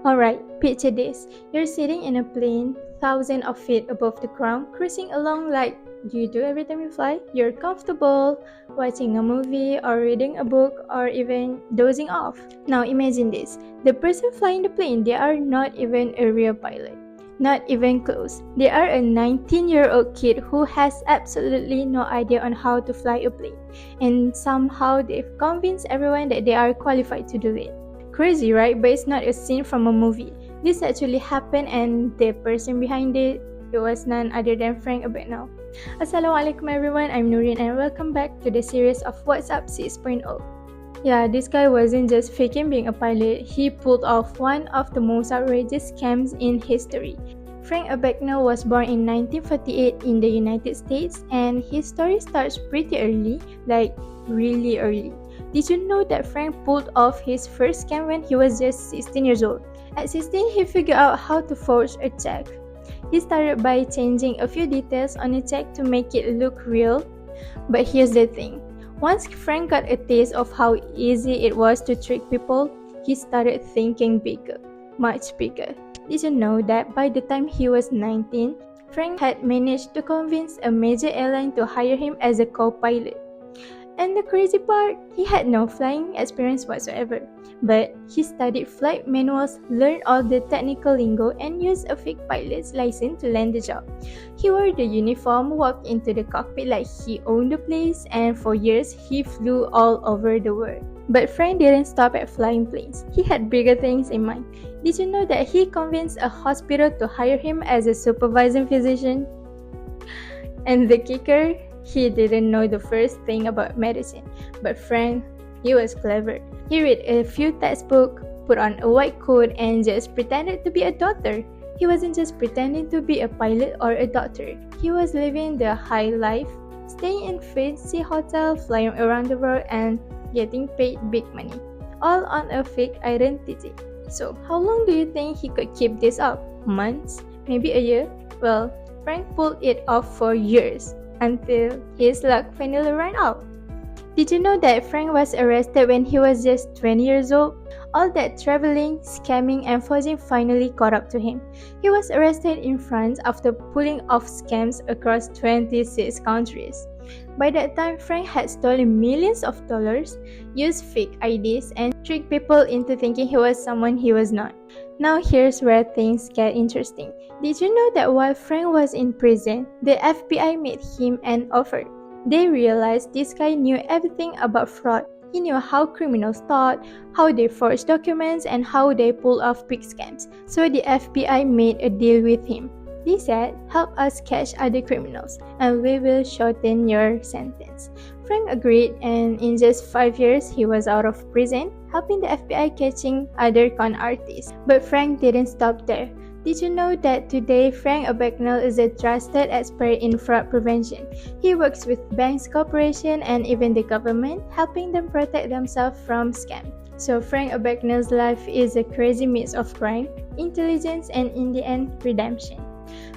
Alright, picture this. You're sitting in a plane, thousands of feet above the ground, cruising along like you do every time you fly. You're comfortable, watching a movie or reading a book or even dozing off. Now imagine this. The person flying the plane, they are not even a real pilot. Not even close. They are a 19-year-old kid who has absolutely no idea on how to fly a plane. And somehow they've convinced everyone that they are qualified to do it. Crazy, right? But it's not a scene from a movie. This actually happened, and the person behind it was none other than Frank Abagnale. Assalamualaikum everyone, I'm Nureen and welcome back to the series of What's Up 6.0. Yeah, this guy wasn't just faking being a pilot, he pulled off one of the most outrageous scams in history. Frank Abagnale was born in 1948 in the United States, and his story starts pretty early, like really early. Did you know that Frank pulled off his first scam when he was just 16 years old? At 16, he figured out how to forge a check. He started by changing a few details on a check to make it look real. But here's the thing. Once Frank got a taste of how easy it was to trick people, he started thinking bigger, much bigger. Did you know that by the time he was 19, Frank had managed to convince a major airline to hire him as a co-pilot? And the crazy part, he had no flying experience whatsoever. But he studied flight manuals, learned all the technical lingo, and used a fake pilot's license to land the job. He wore the uniform, walked into the cockpit like he owned the place, and for years, he flew all over the world. But Frank didn't stop at flying planes. He had bigger things in mind. Did you know that he convinced a hospital to hire him as a supervising physician? And the kicker? He didn't know the first thing about medicine, but Frank, he was clever. He read a few textbooks, put on a white coat, and just pretended to be a doctor. He wasn't just pretending to be a pilot or a doctor. He was living the high life, staying in fancy hotels, flying around the world, and getting paid big money, all on a fake identity. So, how long do you think he could keep this up? Months? Maybe a year? Well, Frank pulled it off for years, until his luck finally ran out. Did you know that Frank was arrested when he was just 20 years old? All that traveling, scamming, and forging finally caught up to him. He was arrested in France after pulling off scams across 26 countries. By that time, Frank had stolen millions of dollars, used fake IDs, and tricked people into thinking he was someone he was not. Now here's where things get interesting. Did you know that while Frank was in prison, the FBI made him an offer? They realized this guy knew everything about fraud. He knew how criminals thought, how they forged documents, and how they pull off big scams. So the FBI made a deal with him. They said, help us catch other criminals, and we will shorten your sentence. Frank agreed, and in just 5 years, he was out of prison, helping the FBI catching other con artists. But Frank didn't stop there. Did you know that today Frank Abagnale is a trusted expert in fraud prevention? He works with banks, corporations, and even the government, helping them protect themselves from scams. So Frank Abagnale's life is a crazy mix of crime, intelligence, and in the end, redemption.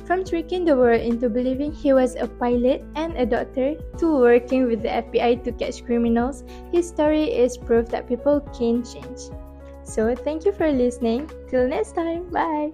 From tricking the world into believing he was a pilot and a doctor to working with the FBI to catch criminals, his story is proof that people can change. So thank you for listening. Till next time, bye!